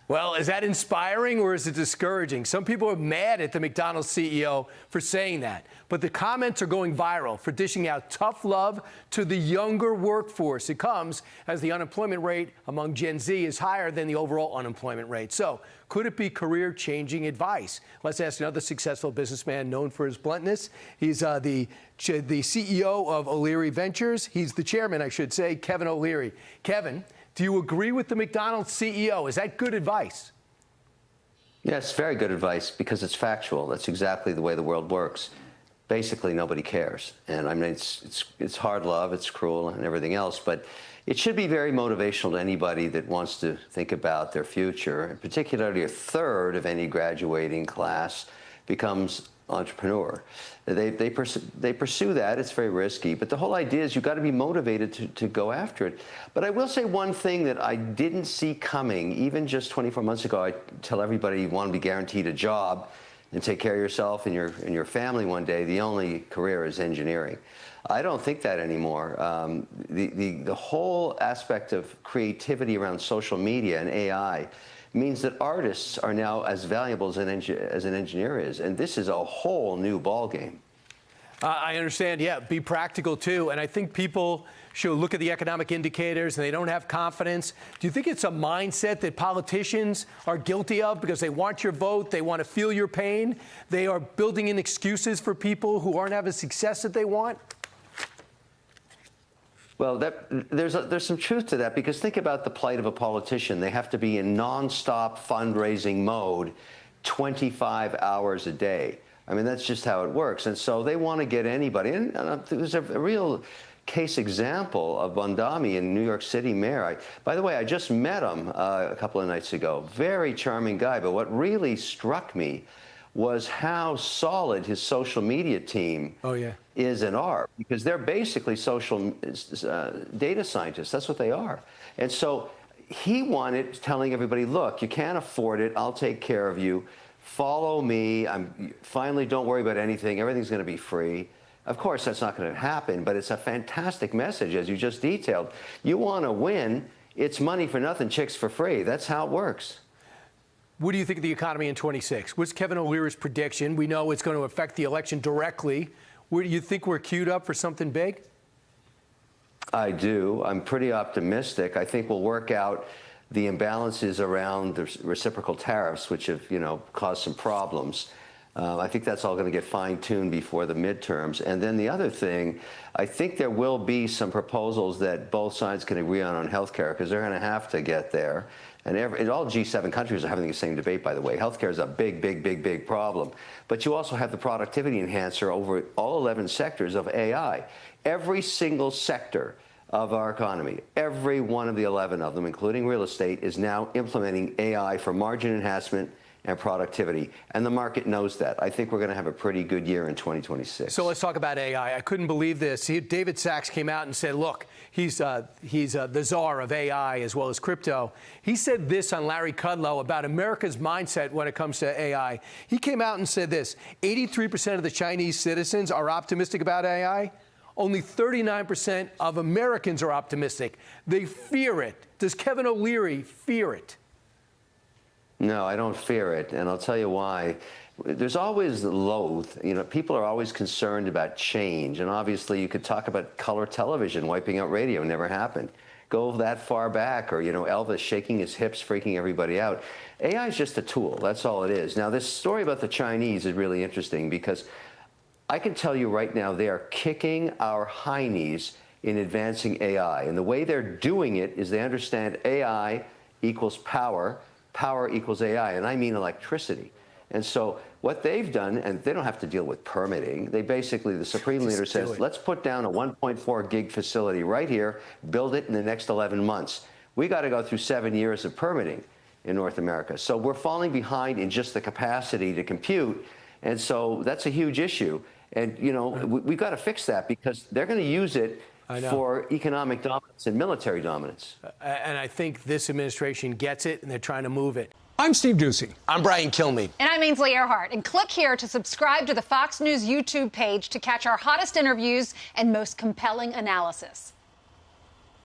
Well, is that inspiring or is it discouraging? Some people are mad at the McDonald's CEO for saying that, but the comments are going viral for dishing out tough love to the younger workforce. It comes as the unemployment rate among Gen Z is higher than the overall unemployment rate. So could it be career-changing advice? Let's ask another successful businessman known for his bluntness. He's the CEO of O'Leary Ventures. He's the chairman, I should say, Kevin O'Leary. Kevin, do you agree with the McDonald's CEO? Is that good advice? Yes, very good advice because it's factual. That's exactly the way the world works. Basically, nobody cares. And I mean, it's hard love, it's cruel and everything else, but it should be very motivational to anybody that wants to think about their future, and particularly a third of any graduating class becomes entrepreneur. They pursue that. It's very risky, but the whole idea is you've got to be motivated to go after it. But I will say one thing that I didn't see coming, even just 24 months ago. I tell everybody you want to be guaranteed a job and take care of yourself and your family one day. The only career is engineering. I don't think that anymore. The whole aspect of creativity around social media and AI means that artists are now as valuable as an engineer is. And this is a whole new ballgame. I understand, yeah, be practical too. And I think people should look at the economic indicators and they don't have confidence. Do you think it's a mindset that politicians are guilty of because they want your vote, they want to feel your pain? They are building in excuses for people who aren't having success that they want? Well, there's some truth to that, because think about the plight of a politician. They have to be in nonstop fundraising mode 25 hours a day. I mean, that's just how it works. And so they want to get anybody. And there's a real case example of Bondami in New York City mayor. By the way, I just met him a couple of nights ago. Very charming guy. But what really struck me was how solid his social media team is and are, because they're basically social data scientists. That's what they are. And so he wanted telling everybody, look, you can't afford it. I'll take care of you. Follow me. Finally, don't worry about anything. Everything's going to be free. Of course, that's not going to happen, but it's a fantastic message, as you just detailed. You want to win, it's money for nothing, chicks for free. That's how it works. What do you think of the economy in 26? What's Kevin O'Leary's prediction? We know it's going to affect the election directly. Do you think we're queued up for something big? I do. I'm pretty optimistic. I think we'll work out the imbalances around the reciprocal tariffs, which have, caused some problems. I think that's all going to get fine-tuned before the midterms. And then the other thing, I think there will be some proposals that both sides can agree on healthcare, because they're going to have to get there. And all G7 countries are having the same debate, by the way. Healthcare is a big problem. But you also have the productivity enhancer over all 11 sectors of AI. Every single sector of our economy, every one of the 11 of them, including real estate, is now implementing AI for margin enhancement and productivity. And the market knows that. I think we're going to have a pretty good year in 2026. So let's talk about AI. I couldn't believe this. David Sachs came out and said, look, he's the czar of AI as well as crypto. He said this on Larry Kudlow about America's mindset when it comes to AI. He came out and said this: 83% of the Chinese citizens are optimistic about AI. Only 39% of Americans are optimistic. They fear it. Does Kevin O'Leary fear it? No, I don't fear it, and I'll tell you why. There's always loathe. People are always concerned about change, and obviously you could talk about color television wiping out radio. Never happened. Go that far back, or Elvis shaking his hips, freaking everybody out. AI is just a tool. That's all it is. Now, this story about the Chinese is really interesting, because I can tell you right now they are kicking our high knees in advancing AI, and the way they're doing it is they understand AI equals power. Power equals AI, and I mean electricity. And so what they've done, and they don't have to deal with permitting, they basically, the Supreme Leader says, let's put down a 1.4 gig facility right here, build it in the next 11 months. We got to go through 7 years of permitting in North America. So we're falling behind in just the capacity to compute, and so that's a huge issue. And, we've got to fix that, because they're going to use it for economic dominance and military dominance. And I think this administration gets it, and they're trying to move it. I'm Steve Doocy. I'm Brian Kilmeade. And I'm Ainsley Earhart. And click here to subscribe to the Fox News YouTube page to catch our hottest interviews and most compelling analysis.